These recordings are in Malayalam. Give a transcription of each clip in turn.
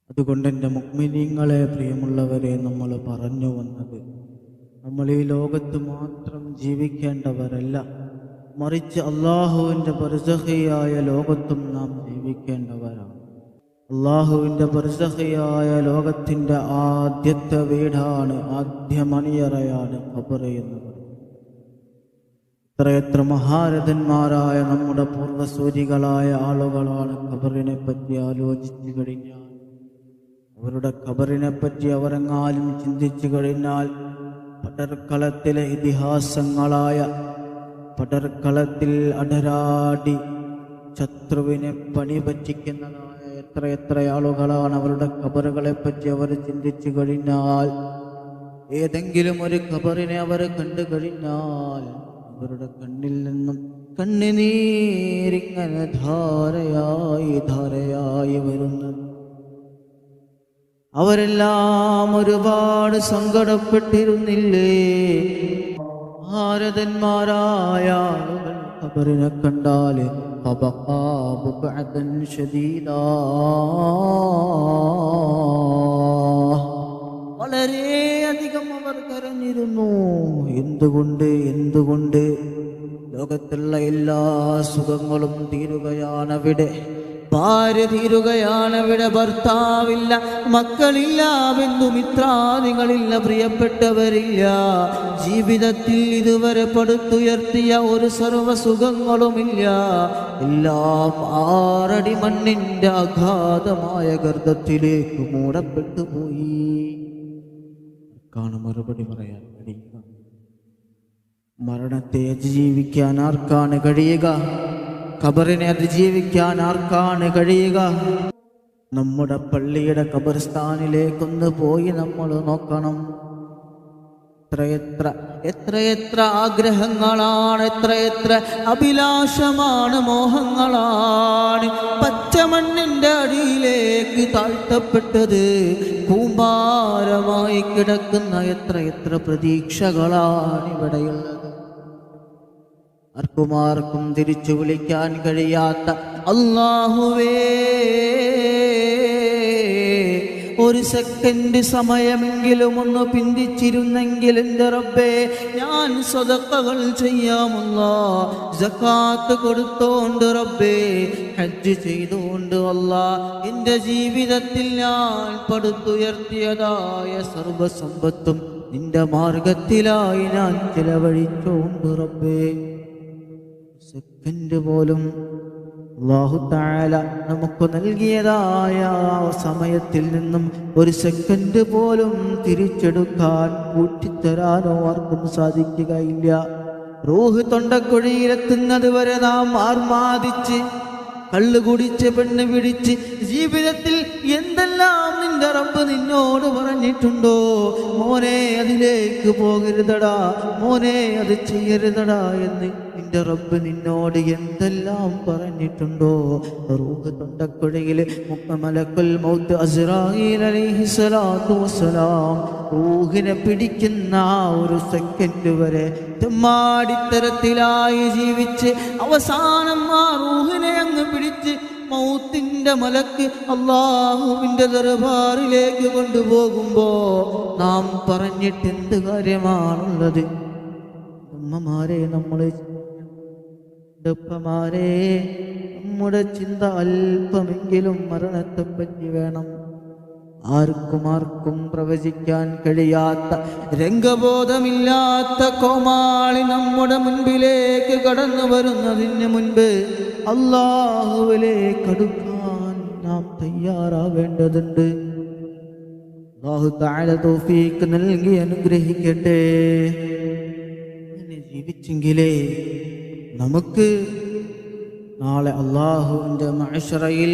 അതുകൊണ്ട് എൻ്റെ മുഅ്മിനീങ്ങളെ, പ്രിയമുള്ളവരെ, നമ്മൾ പറഞ്ഞു വന്നത്, നമ്മൾ ഈ ലോകത്ത് മാത്രം ജീവിക്കേണ്ടവരല്ല, മറിച്ച് അള്ളാഹുവിൻ്റെ ബർസഖിയായ ലോകത്തും നാം ജീവിക്കേണ്ടവരാണ്. അള്ളാഹുവിൻ്റെ ബർസഖിയായ ലോകത്തിൻ്റെ ആദ്യത്തെ വീടാണ്, ആദ്യ മണിയറയാണ് ഖബർ എന്ന് പറയുന്നത്. എത്രയെത്ര മഹാരഥന്മാരായ നമ്മുടെ പൂർവ്വസൂരികളായ ആളുകളാണ് ഖബറിനെ പറ്റി ആലോചിച്ചു കഴിഞ്ഞാൽ, അവരുടെ ഖബറിനെ പറ്റി അവരെങ്ങാലും ചിന്തിച്ചു കഴിഞ്ഞാൽ, പടർക്കളത്തിലെ ഇതിഹാസങ്ങളായ, പടർക്കളത്തിൽ അടരാടി ശത്രുവിനെ പണി പറ്റിക്കുന്നതായ എത്രയെത്ര ആളുകളാണ് അവരുടെ ഖബറുകളെ പറ്റി അവർ ചിന്തിച്ചു കഴിഞ്ഞാൽ, ഏതെങ്കിലും ഒരു ഖബറിനെ അവർ കണ്ടു കഴിഞ്ഞാൽ അവരുടെ കണ്ണിൽ നിന്നും കണ്ണുനീരിങ്ങനെ ധാരയായി വരുന്നത്. അവരെല്ലാം ഒരുപാട് സങ്കടപ്പെട്ടിരുന്നില്ലേ? ഭാരതന്മാരായ ആളുകൾ ഖബറിനെ കണ്ടാൽ വളരെയധികം അവർ കരഞ്ഞിരുന്നു. എന്തുകൊണ്ട് ലോകത്തുള്ള എല്ലാ സുഖങ്ങളും തീരുകയാണവിടെ, ഭാര്യ തീരുകയാണവിടെ, ഭർത്താവില്ല, മക്കളില്ല, ബന്ധുമിത്രാദികളില്ല, പ്രിയപ്പെട്ടവരില്ല. ജീവിതത്തിൽ ഇതുവരെ പടുത്തുയർത്തിയ ഒരു സർവ്വസുഖങ്ങളുമില്ല. എല്ലാം 6 അടി മണ്ണിൻ്റെ അഗാധമായ ഗർത്തത്തിലേക്ക് മൂടപ്പെട്ടു പോയി. മറുപടി പറയാൻ കഴിയുക? മരണത്തെ അതിജീവിക്കാൻ ആർക്കാണ് കഴിയുക? ഖബറിനെ അതിജീവിക്കാൻ ആർക്കാണ് കഴിയുക? നമ്മുടെ പള്ളിയുടെ ഖബർസ്ഥാനിലേക്കൊന്ന് പോയി നമ്മൾ നോക്കണം. എത്രയെത്ര ആഗ്രഹങ്ങളാണ്, എത്രയെത്ര അഭിലാഷമാണ്, മോഹങ്ങളാണ് പച്ചമണ്ണിൻ്റെ അടിയിലേക്ക് താഴ്ത്തപ്പെട്ടത്. കൂമ്പാരമായി കിടക്കുന്ന എത്രയെത്ര പ്രതീക്ഷകളാണ് ഇവിടെയുള്ളത്. ആർക്കും തിരിച്ചു വിളിക്കാൻ കഴിയാത്ത അല്ലാഹുവേ, ഒരു സെക്കൻഡ് സമയമെങ്കിലും ഒന്ന് പിന്തിച്ചിരുന്നെങ്കിൽ എൻ്റെ റബ്ബേ, ഞാൻ സദഖകൾ ചെയ്യാമല്ലാ, സകാത്ത് കൊടുത്തോണ്ട് റബ്ബേ, ഹജ്ജ് ചെയ്തുകൊണ്ട് അല്ലാ, എൻ്റെ ജീവിതത്തിൽ ഞാൻ പടുത്തുയർത്തിയതായ സർവ്വസമ്പത്തും നിന്റെ മാർഗത്തിലായി ഞാൻ ചിലവഴിച്ചോണ്ട് റബ്ബേ. സെക്കൻഡ് പോലും അല്ലാഹു തആല നമുക്ക് നൽകിയതായ സമയത്തിൽ നിന്നും ഒരു സെക്കൻഡ് പോലും തിരിച്ചെടുക്കാൻ കൂട്ടിത്തരാനോ ആർക്കും സാധിക്കുകയില്ല. റൂഹ് തൊണ്ടക്കുഴിയിലെത്തുന്നത് വരെ നാം ആർമാദിച്ച്, കള്ളു കുടിച്ച്, പെണ്ണ് പിടിച്ച്, ജീവിതത്തിൽ എന്തെല്ലാം നിന്റെ റബ്ബ് നിന്നോട് പറഞ്ഞിട്ടുണ്ടോ? മോനെ അതിലേക്ക് പോകരുതടാ, മോനെ അത് ചെയ്യരുതടാ എന്ന് നിന്റെ റബ്ബ് നിന്നോട് എന്തെല്ലാം പറഞ്ഞിട്ടുണ്ടോ? റൂഹ് തൊണ്ടക്കുഴയിൽ മലക്കുൽ മൗത്ത് അസ്റായീൽ അലൈഹിസ്സലാത്തു വസ്സലാം റൂഹിനെ പിടിക്കുന്ന ഒരു സെക്കൻഡ് വരെ തെമ്മാടിത്തരത്തിലായി ജീവിച്ച് അവസാനം ആ റൂഹിനെ അങ്ങ് പിടിച്ച് മൗത്തിന്റെ മലക്ക് അല്ലാഹുവിന്റെ ദർബാറിലേക്ക് കൊണ്ടുപോകുമ്പോ നാം പറഞ്ഞിട്ട് എന്ത് കാര്യമാണുള്ളത്? അമ്മമാരെ, ഉപ്പമാരെ, നമ്മുടെ ചിന്ത അല്പമെങ്കിലും മരണത്തെപ്പറ്റി വേണം. ആർക്കും പ്രവചിക്കാൻ കഴിയാത്ത, രംഗബോധമില്ലാത്ത കോമാളി നമ്മുടെ മുൻപിലേക്ക് കടന്നു വരുന്നതിന് മുൻപ് അല്ലാഹുവിലേക്ക് അടുക്കാൻ നാം തയ്യാറാവേണ്ടതുണ്ട്. അല്ലാഹു തആല തൗഫീഖ് നൽകി അനുഗ്രഹിക്കട്ടെ. അങ്ങനെ ജീവിച്ചെങ്കിലേ നമുക്ക് നാളെ അല്ലാഹുവിൻ്റെ മഅ്ശറയിൽ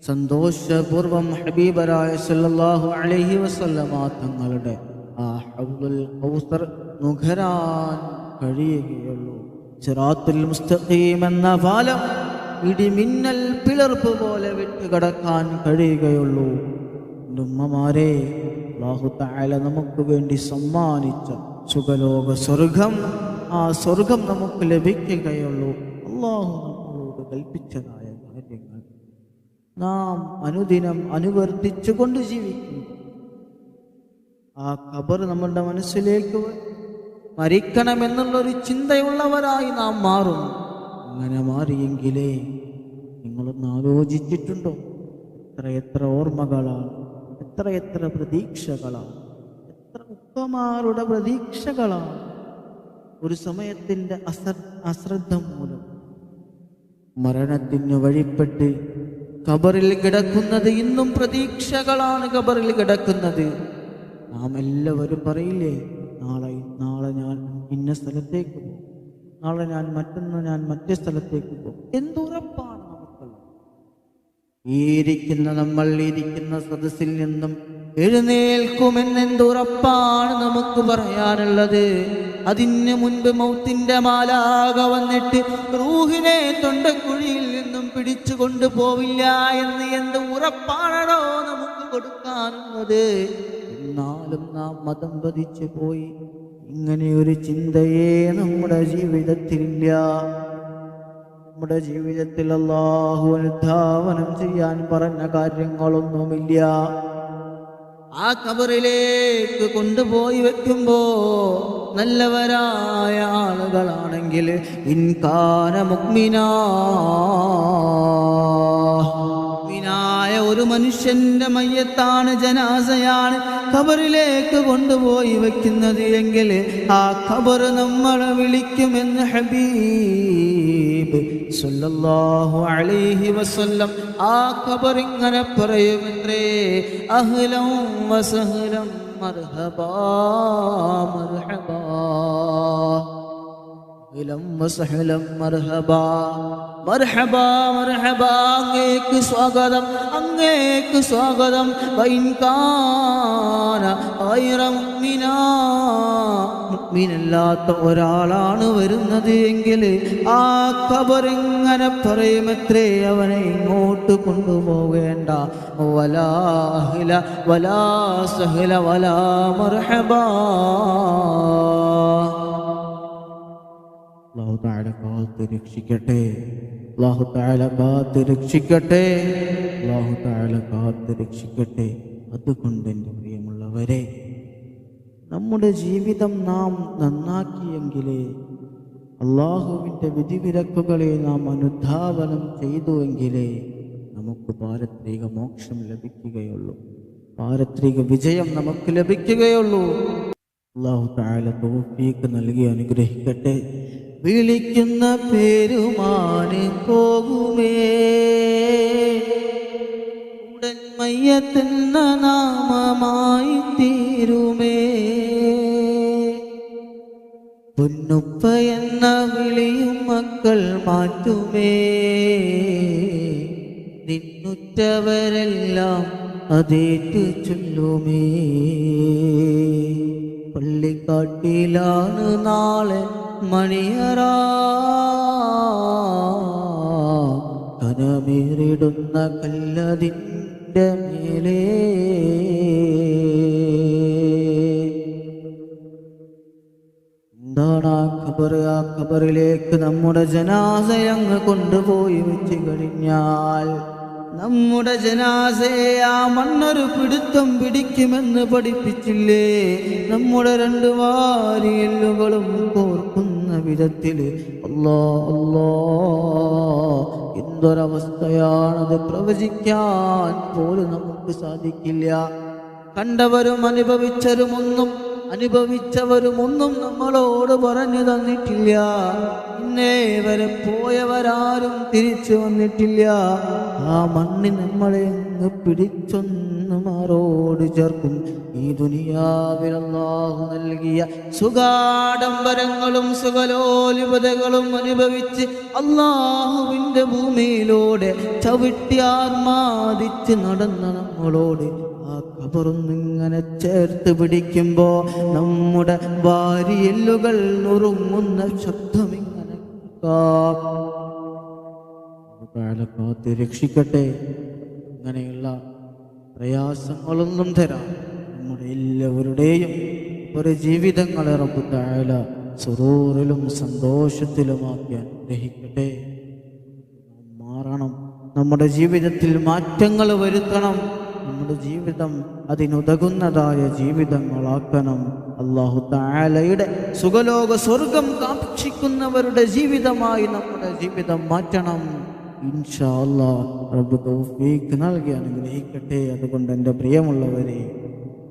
സന്തോഷപൂർവം ഹബീബരായ സല്ലല്ലാഹു അലൈഹി വസല്ലമ തങ്ങളുടെ ആ ഹൗദുൽ കൗസർ നുകരാൻ കഴിയുകയുള്ളൂ. സിറാത്തുൽ മുസ്തഖീം എന്ന പാലം ഇടിമിന്നൽ പിളർപ്പ് പോലെ വിട്ടുകടക്കാൻ കഴിയുകയുള്ളൂ. ഉമ്മമാരെ, അല്ലാഹു തആല നമുക്ക് വേണ്ടി സമ്മാനിച്ച സുഖലോക സ്വർഗം, ആ സ്വർഗം നമുക്ക് ലഭിക്കുകയുള്ളൂ. അല്ലാഹു നമ്മളോട് കൽപ്പിച്ചതായ കാര്യങ്ങൾ നാം അനുദിനം അനുവർത്തിച്ചു കൊണ്ട് ജീവിക്കും. ആ ഖബർ നമ്മുടെ മനസ്സിലേക്ക് മരിക്കണമെന്നുള്ളൊരു ചിന്തയുള്ളവരായി നാം മാറും. അങ്ങനെ മാറിയെങ്കിലേ നിങ്ങളൊന്ന് ആലോചിച്ചിട്ടുണ്ടോ? എത്രയെത്ര ഓർമ്മകളാണ്, എത്രയെത്ര പ്രതീക്ഷകളാണ്, എത്ര ഉപ്പമാരുടെ പ്രതീക്ഷകളാണ് ഒരു സമയത്തിൻ്റെ അശ്രദ്ധ മൂലം മരണത്തിന് വഴിപ്പെട്ട് ഖബറിൽ കിടക്കുന്നത്. ഇന്നും പ്രതീക്ഷകളാണ് ഖബറിൽ കിടക്കുന്നത്. നാം എല്ലാവരും പറയില്ലേ, നാളെ ഞാൻ ഇന്ന സ്ഥലത്തേക്ക് പോകും, നാളെ ഞാൻ മറ്റേ സ്ഥലത്തേക്ക് പോകും. എന്തുറപ്പാണ് നമുക്കുള്ളത്? നമ്മൾ ഇരിക്കുന്ന സദസ്സിൽ നിന്നും എഴുന്നേൽക്കുമെന്നെന്തുറപ്പാണ് നമുക്ക് പറയാനുള്ളത്? അതിന് മുൻപ് മൗത്തിന്റെ മാലാക വന്നിട്ട് റൂഹിനെ തൊണ്ടക്കുഴിയിൽ നിന്നും പിടിച്ചു കൊണ്ടുപോവില്ല എന്ന് എന്ത് ഉറപ്പാണോ നമുക്ക് കൊടുക്കാനുള്ളത്? എന്നാലും നാം മതം പതിച്ചു പോയി. ഇങ്ങനെയൊരു ചിന്തയെ നമ്മുടെ ജീവിതത്തിലില്ല. നമ്മുടെ ജീവിതത്തിൽ അല്ലാഹു അനുധാവനം ചെയ്യാൻ പറഞ്ഞ കാര്യങ്ങളൊന്നുമില്ല. ആ ഖബറിലേക്ക് കൊണ്ടുപോയി വെക്കുമ്പോ നല്ലവരായ ആളുകളാണെങ്കിൽ ഇൻകാന മുഅ്മിനായ ഒരു മനുഷ്യന്റെ മയ്യത്താണ്, ജനാസയാണ് ഖബറിലേക്ക് കൊണ്ടുപോയി വെക്കുന്നത് എങ്കിൽ ആ ഖബർ നമ്മളെ വിളിക്കുമെന്ന് ഹബീബ് സല്ലല്ലാഹു അലൈഹി വസല്ലം. ആ ഖബർ ഇങ്ങനെ പറയുമെത്രേ, അഹ്ലൻ വസഹ്ലൻ മർഹബാ മർഹബാ, അഹ്ലൻ വസഹ്ലൻ മർഹബാ മർഹബാ മർഹബാ, അങ്ങേക്ക് സ്വാഗതം, അങ്ങേക്ക് സ്വാഗതം. വഇൻകാന ഗൈറ മുഅ്മിനാ, മുഅ്മിനല്ലാത്ത ഒരാളാണ് വരുന്നത് എങ്കിൽ ആ ഖബർ ഇങ്ങനെ പറയുമത്രേ, അവനെ ഇങ്ങോട്ട് കൊണ്ടുപോകേണ്ട. വലാ അഹ്ല വലാ സഹ്ല വലാ മർഹബാ. അല്ലാഹു തആല കാത്ത് രക്ഷിക്കട്ടെ, അല്ലാഹു തആല കാത്ത് രക്ഷിക്കട്ടെ, അല്ലാഹു തആല കാത്ത് രക്ഷിക്കട്ടെ. അതുകൊണ്ട് എൻ്റെ പ്രിയമുള്ളവരെ, നമ്മുടെ ജീവിതം നാം നന്നാക്കിയെങ്കിലേ, അള്ളാഹുവിൻ്റെ വിധിവിലക്കുകളെ നാം അനുധാവനം ചെയ്തുവെങ്കിലേ നമുക്ക് പാരത്രിക മോക്ഷം ലഭിക്കുകയുള്ളൂ, പാരത്രിക വിജയം നമുക്ക് ലഭിക്കുകയുള്ളൂ. അല്ലാഹു തആല തൗഫീഖ് നൽകി അനുഗ്രഹിക്കട്ടെ. വിളിക്കുന്ന പേരുമാന് പോകുമേ, ഉടൻ മയ്യത്തെന്ന നാമമായി തീരുമേ, പൊന്നുപ്പ എന്ന വിളിയും മക്കൾ മാറ്റുമേ, നിന്നുറ്റവരെല്ലാം അതേറ്റു ചൊല്ലുമേ. പള്ളിക്കാട്ടിലാണ് നാളെ മണിയറ, കനമേറിടുന്ന കല്ലതിൻ്റെ മേലേ. എന്താണ് ആ ഖബർ? ആ ഖബറിലേക്ക് നമ്മുടെ ജനാസയങ്ങ് കൊണ്ടുപോയി വെച്ച് കഴിഞ്ഞാൽ നമ്മുടെ ജനാസയെ ആ മണ്ണൊരു പിടുത്തം പിടിക്കുമെന്ന് പഠിപ്പിച്ചില്ലേ? നമ്മുടെ രണ്ട് വാരിയെല്ലുകളും കോർക്കുന്ന വിധത്തിൽ. അല്ലാ അല്ലാ, എന്തൊരവസ്ഥയാണത്! പ്രവചിക്കാൻ പോലും നമുക്ക് സാധിക്കില്ല. കണ്ടവരും അനുഭവിച്ചവരുമൊന്നും നമ്മളോട് പറഞ്ഞു തന്നിട്ടില്ല. ഇന്നേ വരെ പോയവരാരും തിരിച്ചു വന്നിട്ടില്ല. ആ മണ്ണ് നമ്മളെ അങ്ങ് പിടിച്ചൊന്ന് മാറോട് ചേർക്കും. ഈ ദുനിയാവിൽ അല്ലാഹു നൽകിയ സുഖാഡംബരങ്ങളും സുഖലോലുപതകളും അനുഭവിച്ച് അല്ലാഹുവിൻ്റെ ഭൂമിയിലൂടെ ചവിട്ടി ആർമാദിച്ച് നടന്ന നമ്മളോട് ആ ഖബറൊന്നിങ്ങനെ ചേർത്ത് പിടിക്കുമ്പോ നമ്മുടെ വാരിയെല്ലുകൾ നുറുങ്ങുന്ന ശബ്ദമിങ്ങനെ കാത്ത് രക്ഷിക്കട്ടെ. ഇങ്ങനെയുള്ള പ്രയാസങ്ങളൊന്നും തരാം നമ്മുടെ എല്ലാവരുടെയും ഒരു ജീവിതങ്ങളെ റബ്ബ് തആല സുറൂറിലും സന്തോഷത്തിലുമാക്കി അനുഗ്രഹിക്കട്ടെ. മാറണം. നമ്മുടെ ജീവിതത്തിൽ മാറ്റങ്ങൾ വരുത്തണം. നമ്മുടെ ജീവിതം അതിനുതകുന്നതായ ജീവിതങ്ങളാക്കണം. അല്ലാഹു തആലയുടെ സുഖലോക സ്വർഗം കാക്ഷിക്കുന്നവരുടെ ജീവിതമായി നമ്മുടെ ജീവിതം മാറ്റണം. ഇൻഷാ അല്ലാഹ് റബ്ബ് തൗഫീഖ് നൽകി അനുഗ്രഹിക്കട്ടെ. അതുകൊണ്ട് എൻ്റെ പ്രിയമുള്ളവരെ,